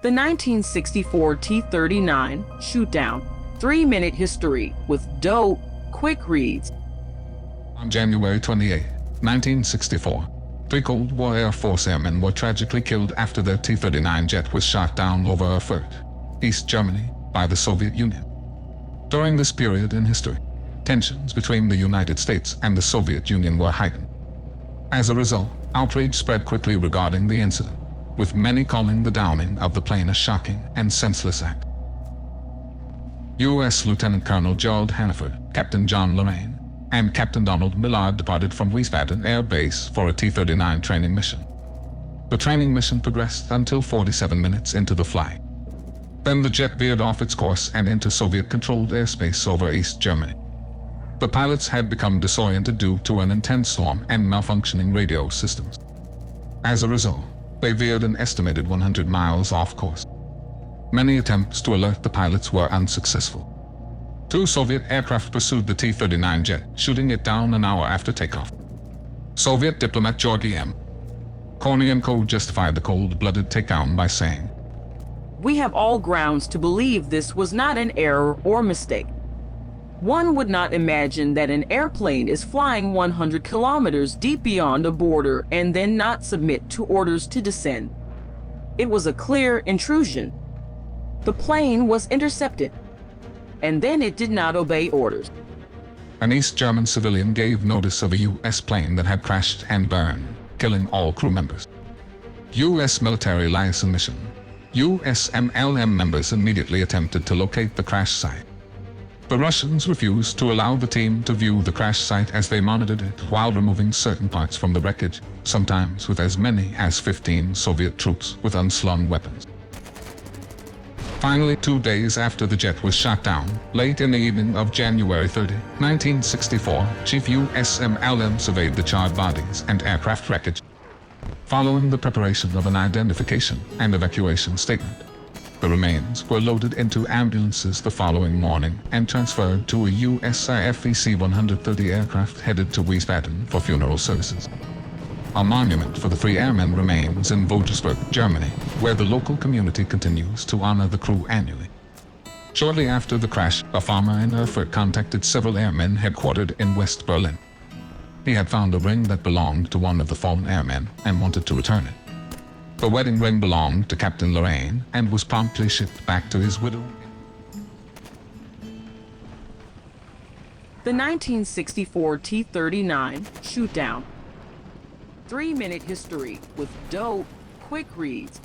The 1964 T-39 shootdown, 3-minute history with dope, quick reads. On January 28, 1964, 3 Cold War Air Force airmen were tragically killed after their T-39 jet was shot down over Erfurt, East Germany, by the Soviet Union. During this period in history, tensions between the United States and the Soviet Union were heightened. As a result, outrage spread quickly regarding the incident, with many calling the downing of the plane a shocking and senseless act. U.S. Lieutenant Colonel Gerald Hannaford, Captain John Lorraine, and Captain Donald Millard departed from Wiesbaden Air Base for a T-39 training mission. The training mission progressed until 47 minutes into the flight. Then the jet veered off its course and into Soviet-controlled airspace over East Germany. The pilots had become disoriented due to an intense storm and malfunctioning radio systems. As a result, they veered an estimated 100 miles off course. Many attempts to alert the pilots were unsuccessful. 2 Soviet aircraft pursued the T-39 jet, shooting it down an hour after takeoff. Soviet diplomat Georgy M. Kornienko justified the cold-blooded takedown by saying, "We have all grounds to believe this was not an error or mistake. One would not imagine that an airplane is flying 100 kilometers deep beyond a border and then not submit to orders to descend. It was a clear intrusion. The plane was intercepted, and then it did not obey orders." An East German civilian gave notice of a U.S. plane that had crashed and burned, killing all crew members. U.S. military liaison mission, USMLM members immediately attempted to locate the crash site. The Russians refused to allow the team to view the crash site as they monitored it while removing certain parts from the wreckage, sometimes with as many as 15 Soviet troops with unslung weapons. Finally, 2 days after the jet was shot down, late in the evening of January 30, 1964, Chief USMLM surveyed the charred bodies and aircraft wreckage. Following the preparation of an identification and evacuation statement, the remains were loaded into ambulances the following morning and transferred to a USAF C-130 aircraft headed to Wiesbaden for funeral services. A monument for the 3 airmen remains in Vogelsberg, Germany, where the local community continues to honor the crew annually. Shortly after the crash, a farmer in Erfurt contacted several airmen headquartered in West Berlin. He had found a ring that belonged to one of the fallen airmen and wanted to return it. The wedding ring belonged to Captain Lorraine and was promptly shipped back to his widow. The 1964 T-39 shootdown, 3-minute history with dope, quick reads.